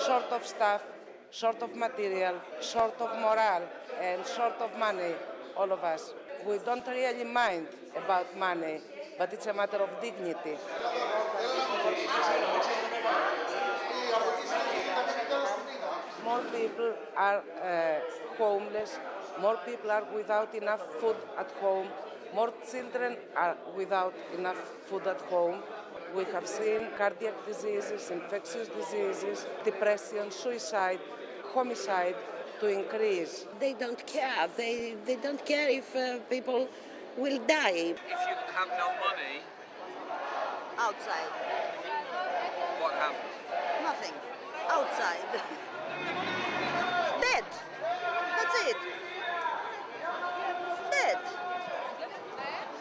short of staff, short of material, short of morale, and short of money, all of us. We don't really mind about money, but it's a matter of dignity. More people are homeless, more people are without enough food at home, more children are without enough food at home. We have seen cardiac diseases, infectious diseases, depression, suicide, homicide to increase. They don't care. They don't care if people will die. If you have no money, Outside. what happens? Nothing. Outside. Dead. That's it. Dead.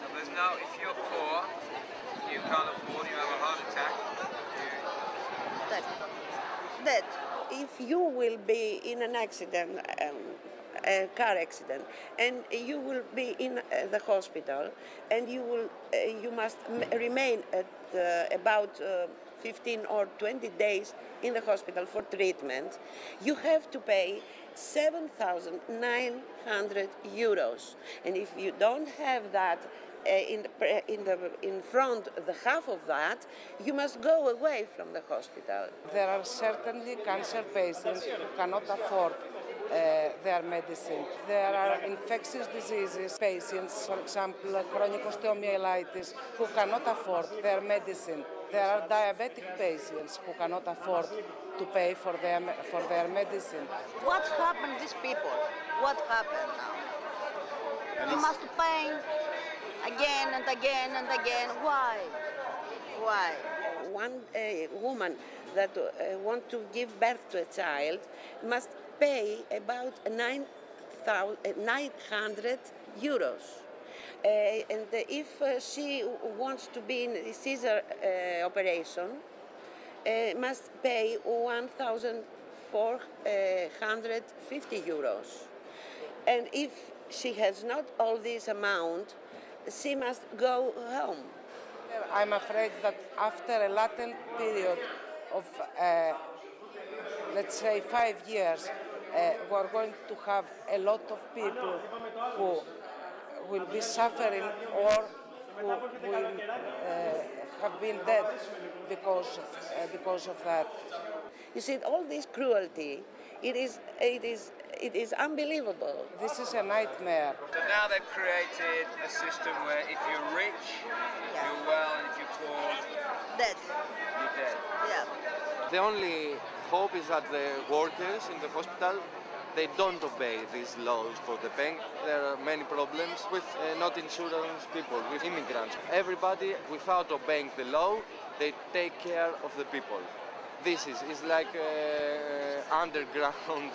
So there's no, if you're poor, you can't afford, you have a heart attack, Dead. Dead. If you will be in an accident, a car accident, and you will be in the hospital, and you must remain at about 15 or 20 days in the hospital for treatment, you have to pay 7,900 euros. And if you don't have that in front, the half of that, you must go away from the hospital. There are certainly cancer patients who cannot afford their medicine. There are infectious diseases patients, for example, chronic osteomyelitis, who cannot afford their medicine. There are diabetic patients who cannot afford to pay for their medicine. What happened to these people? What happened now? You must pay again and again and again. Why? Why? One woman that wants to give birth to a child must pay about 900 euros. And if she wants to be in a Caesar operation, must pay 1,450 euros. And if she has not all this amount, she must go home. I'm afraid that after a latent period of, let's say, 5 years, we're going to have a lot of people who will be suffering or who will have been dead because of that. You see, all this cruelty, it is unbelievable. This is a nightmare. So now they've created a system where if you're rich, you're well, and if you're poor, Dead. you're dead. Yeah. The only hope is that the workers in the hospital, they don't obey these laws for the bank. There are many problems with not insurance people, with immigrants. Everybody, without obeying the law, they take care of the people. This is like underground.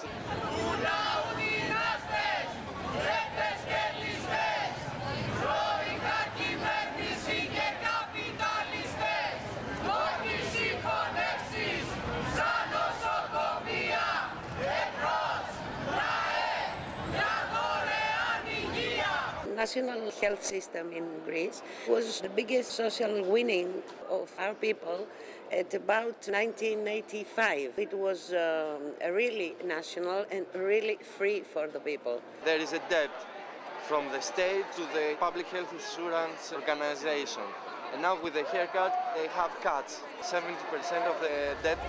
National health system in Greece was the biggest social winning of our people at about 1985. It was really national and really free for the people. There is a debt from the state to the public health insurance organization. And now with the haircut, they have cuts 70% of the debt.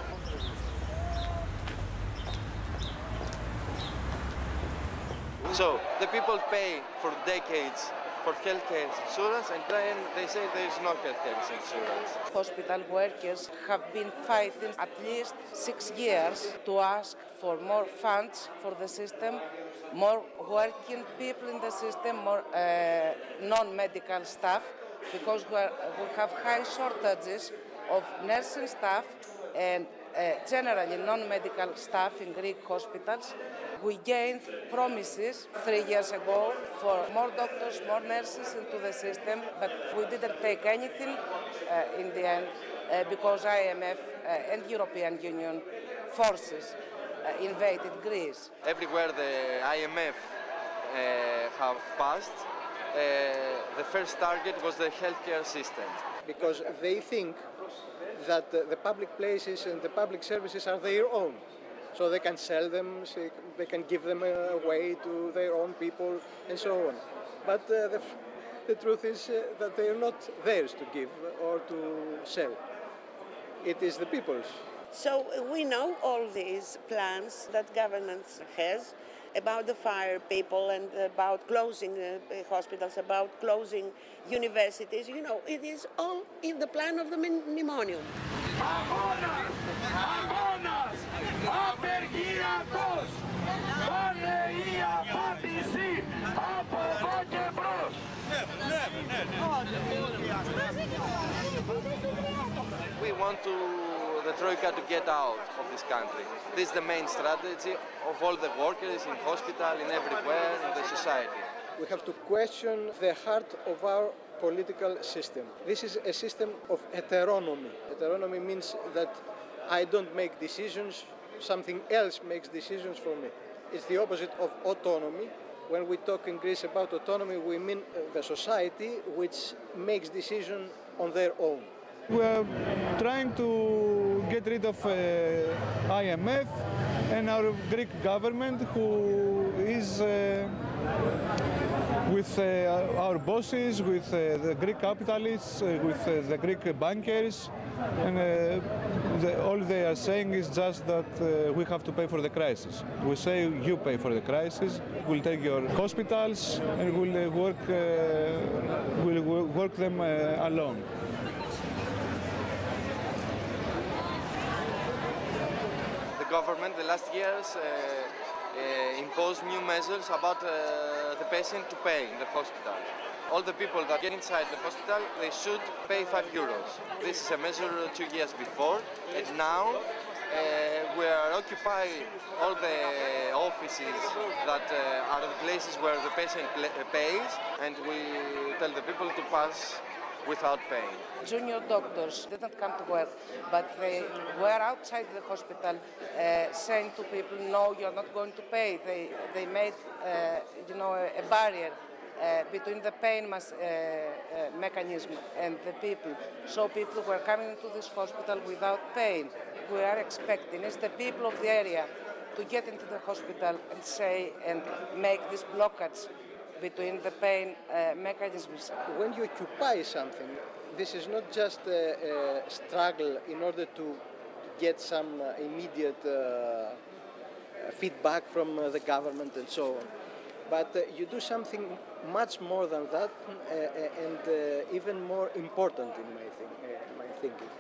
So the people pay for decades for healthcare insurance, and then they say there is no healthcare insurance. Hospital workers have been fighting at least 6 years to ask for more funds for the system, more working people in the system, more non-medical staff, because we have high shortages of nursing staff and generally non-medical staff in Greek hospitals. We gained promises 3 years ago for more doctors, more nurses into the system, but we didn't take anything in the end because IMF and European Union forces invaded Greece. Everywhere the IMF have passed, the first target was the healthcare system. Because they think that the public places and the public services are their own. So they can sell them, they can give them away to their own people, and so on. But the truth is that they are not theirs to give or to sell. It is the people's. So we know all these plans that government has about the fire people and about closing hospitals, about closing universities. You know, it is all in the plan of the mnemonium. We want the Troika to get out of this country. This is the main strategy of all the workers in hospital, in everywhere, in the society. We have to question the heart of our political system. This is a system of heteronomy. Heteronomy means that I don't make decisions, something else makes decisions for me. It's the opposite of autonomy. When we talk in Greece about autonomy, we mean the society which makes decisions on their own. We are trying to get rid of IMF and our Greek government, who is with our bosses, with the Greek capitalists, with the Greek bankers, and all they are saying is just that we have to pay for the crisis. We say you pay for the crisis, we'll take your hospitals and we'll work them alone. The government the last years imposed new measures about the patient to pay in the hospital. All the people that get inside the hospital, they should pay €5. This is a measure 2 years before, and now we are occupying all the offices that are the places where the patient pays, and we tell the people to pass without paying. Junior doctors didn't come to work, but they were outside the hospital saying to people, no, you're not going to pay. They made a barrier between the pain mechanism and the people. So people were coming into this hospital without pain. We are expecting is the people of the area to get into the hospital and say and make these blockades between the pain mechanisms. When you occupy something, this is not just a struggle in order to get some immediate feedback from the government and so on. But you do something much more than that and even more important in my thinking.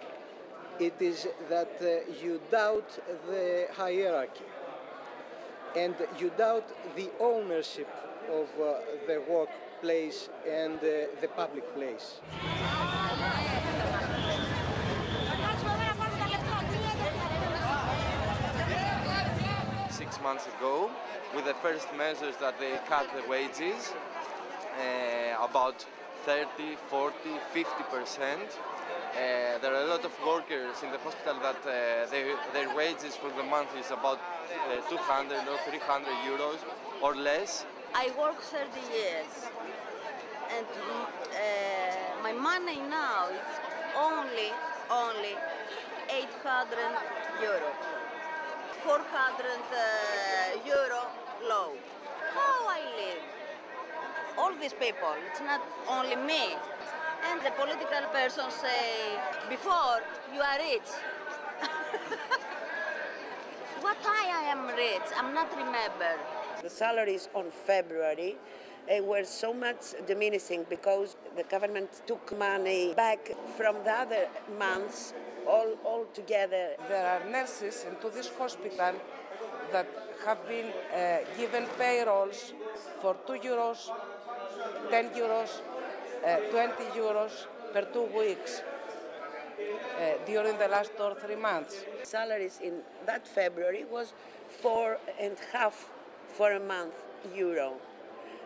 It is that you doubt the hierarchy and you doubt the ownership of the workplace and the public place. 6 months ago, with the first measures that they cut the wages, about 30, 40, 50%. There are a lot of workers in the hospital that their wages for the month is about 200 or 300 euros or less. I work 30 years and my money now is only 800 euro, 400 euro low. How I live? All these people, it's not only me. And the political persons say, before you are rich. What I am rich, I'm not remember. The salaries on February were so much diminishing because the government took money back from the other months all together. There are nurses into this hospital that have been given payrolls for €2, 10 euros, 20 euros per 2 weeks during the last 2 or 3 months. Salaries in that February was 4.5 for a month euro,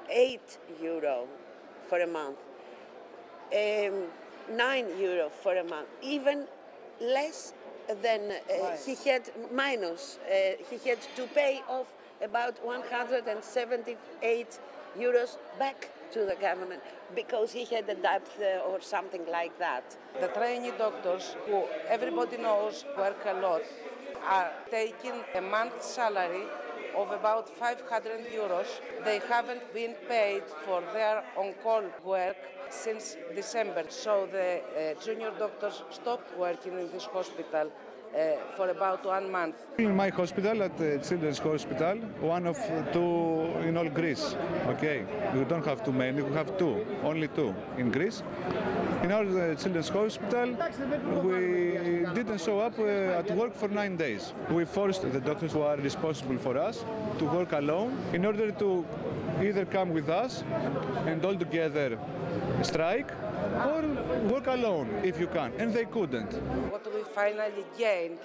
8 euro for a month, 9 euro for a month, even less than he had minus. He had to pay off about 178 euros back to the government because he had a debt or something like that. The trainee doctors, who everybody knows work a lot, are taking a month's salary of about 500 euros. They haven't been paid for their on-call work since December. So the junior doctors stopped working in this hospital for about 1 month. In my hospital, at the Children's Hospital, one of two in all Greece. Okay, we don't have too many, we have two, only two in Greece. In our Children's Hospital, we didn't show up at work for 9 days. We forced the doctors who are responsible for us to work alone in order to either come with us and all together strike or work alone if you can, and they couldn't. What we finally gained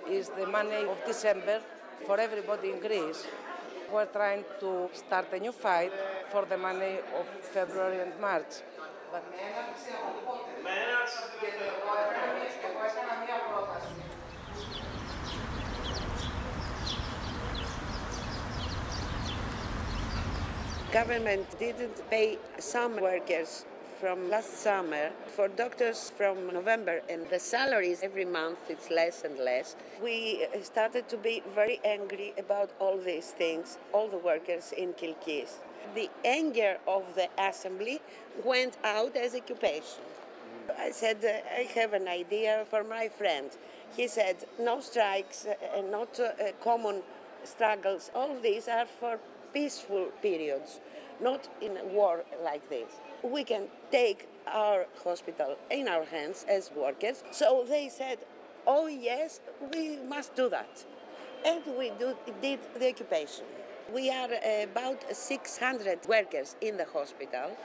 is the money of December for everybody in Greece. We're trying to start a new fight for the money of February and March. But government didn't pay some workers from last summer for doctors from November, and the salaries every month it's less and less. We started to be very angry about all these things, all the workers in Kilkis. The anger of the assembly went out as occupation. I said, I have an idea for my friend. He said, no strikes and not common struggles. All these are for peaceful periods, not in a war like this. We can take our hospital in our hands as workers. So they said, oh yes, we must do that. And we did the occupation. We are about 600 workers in the hospital.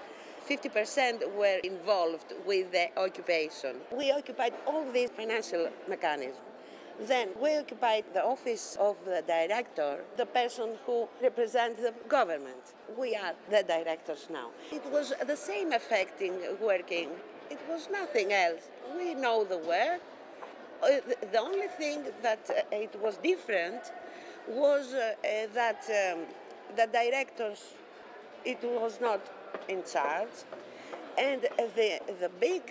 50% were involved with the occupation. We occupied all these financial mechanisms. Then we occupied the office of the director, the person who represents the government. We are the directors now. It was the same affecting working. It was nothing else. We know the work. The only thing that it was different was that the directors, it was not in charge. And the big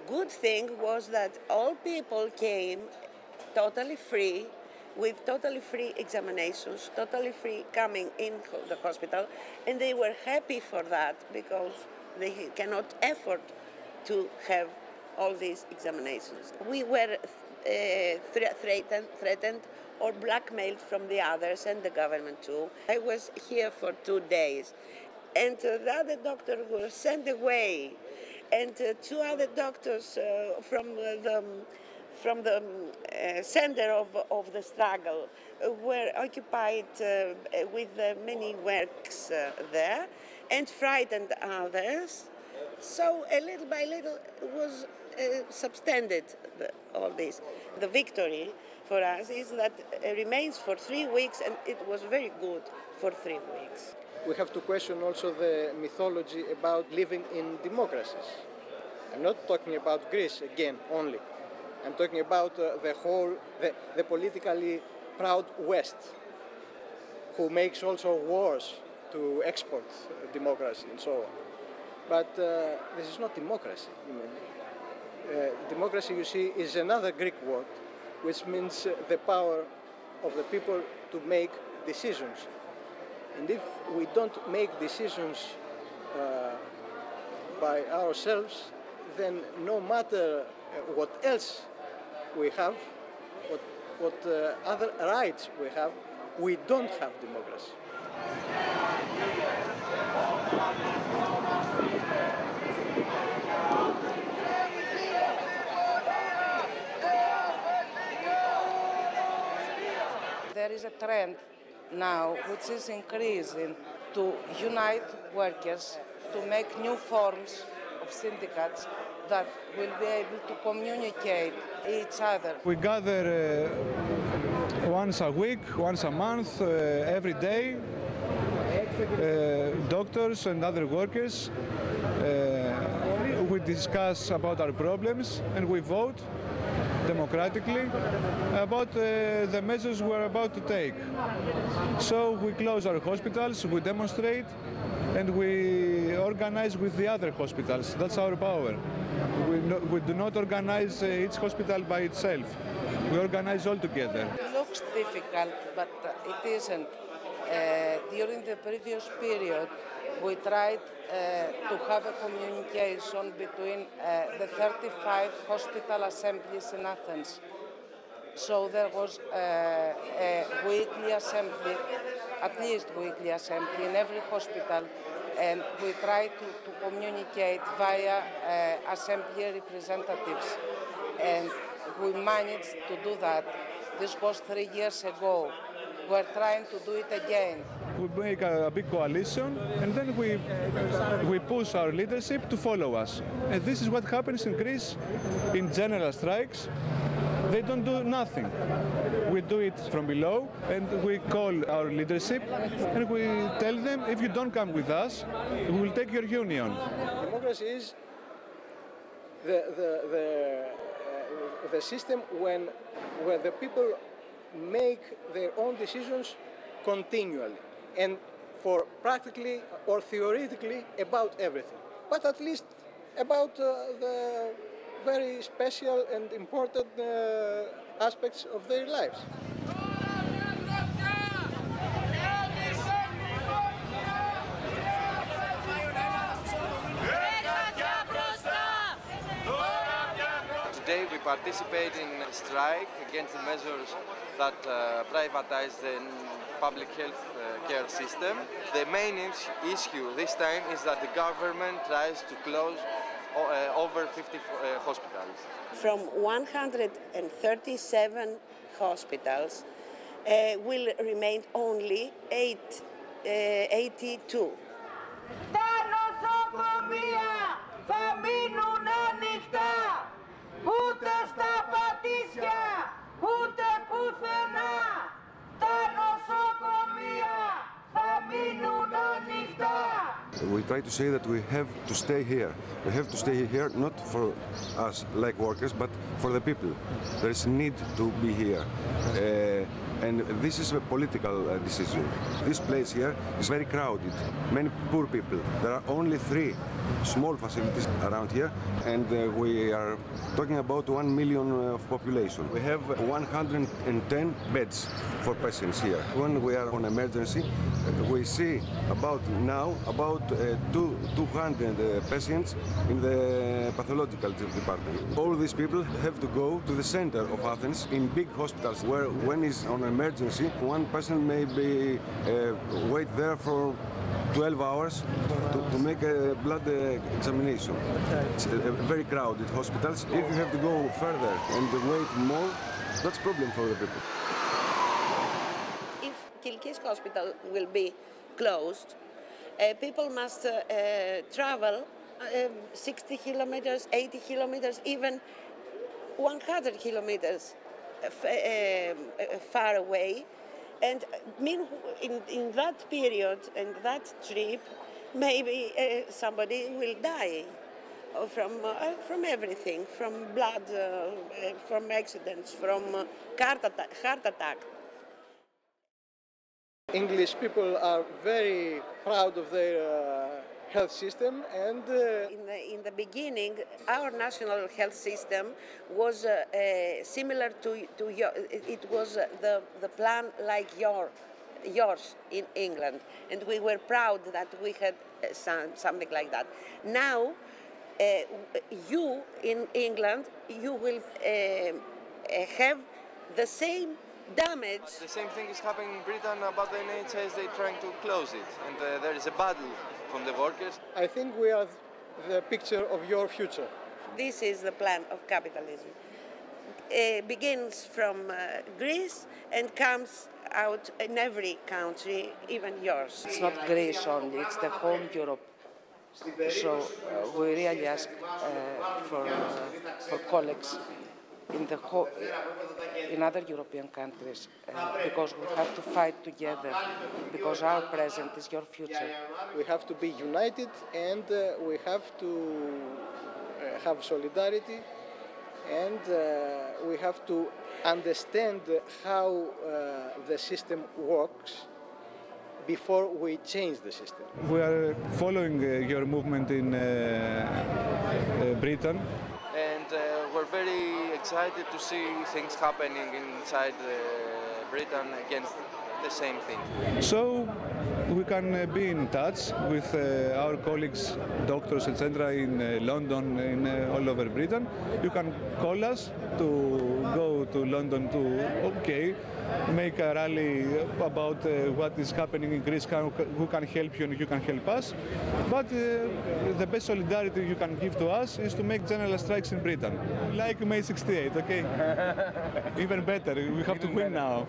good thing was that all people came totally free, with totally free examinations, totally free coming in the hospital, and they were happy for that because they cannot afford to have all these examinations. We were threatened or blackmailed from the others and the government too. I was here for 2 days, and the other doctor was sent away, and 2 other doctors from the center of the struggle were occupied with many works there and frightened others. So little by little was substandard all this. The victory for us is that it remains for 3 weeks, and it was very good for 3 weeks. We have to question also the mythology about living in democracies. I'm not talking about Greece again only. I'm talking about the whole, the politically proud West, who makes also wars to export democracy and so on. But this is not democracy. Democracy, you see, is another Greek word, which means the power of the people to make decisions. And if we don't make decisions by ourselves, then no matter what else we have, what other rights we have, we don't have democracy. There is a trend now which is increasing to unite workers, to make new forms of syndicates that will be able to communicate each other. We gather once a week, once a month, every day, doctors and other workers. We discuss about our problems and we vote democratically about the measures we're about to take. So we close our hospitals, we demonstrate, and we we organize with the other hospitals. That's our power. We do not organize each hospital by itself. We organize all together. It looks difficult, but it isn't. During the previous period, we tried to have a communication between the 35 hospital assemblies in Athens. So there was a weekly assembly, at least weekly assembly in every hospital, and we tried to communicate via assembly representatives. And we managed to do that. This was 3 years ago. We're trying to do it again. We make a big coalition and then we push our leadership to follow us. And this is what happens in Greece in general strikes. They don't do nothing. We do it from below and we call our leadership and we tell them, if you don't come with us, we will take your union. Democracy is the system where the people make their own decisions continually and for practically or theoretically about everything, but at least about the very special and important aspects of their lives. Today we participate in a strike against the measures that privatize the public health care system. The main issue this time is that the government tries to close over 50 hospitals. From 137 hospitals will remain only 82. Τα νοσοκομεία θα μείνουν ανοιχτά, ούτε στα Πατήσια, ούτε πουθενά. Τα νοσοκομεία θα μείνουν ανοιχτά. We try to say that we have to stay here. We have to stay here not for us like workers, but for the people. There is a need to be here. And this is a political decision. This place here is very crowded. Many poor people. There are only 3 small facilities around here, and we are talking about 1 million of population. We have 110 beds for patients here. When we are on emergency, we see about 200 patients in the pathological department. All these people have to go to the center of Athens in big hospitals where when is on emergency, one person may be wait there for 12 hours to make a blood examination. It's very crowded hospitals. If you have to go further and wait more, that's a problem for the people. If Kilkis Hospital will be closed, people must travel 60 kilometers, 80 kilometers, even 100 kilometers far away. And in that period, in that trip, maybe somebody will die from everything, from blood, from accidents, from heart attack. English people are very proud of their health system, and in the beginning, our national health system was similar to your. It was the plan like yours in England, and we were proud that we had something like that. Now, you in England, you will have the same damage. The same thing is happening in Britain about the NHS. They're trying to close it, and there is a battle from the workers. I think we are the picture of your future. This is the plan of capitalism. It begins from Greece and comes out in every country, even yours. It's not Greece only, it's the whole Europe. So we really ask for colleagues in other European countries because we have to fight together because our present is your future. We have to be united and we have to have solidarity and we have to understand how the system works before we change the system. We are following your movement in Britain. And we're very excited to see things happening inside Britain against the same thing. So we can be in touch with our colleagues, doctors, etc. in London, in all over Britain. You can call us to go to London to, make a rally about what is happening in Greece, who can help you and who can help us. But the best solidarity you can give to us is to make general strikes in Britain, like May 68, okay? Even better, we have to win now.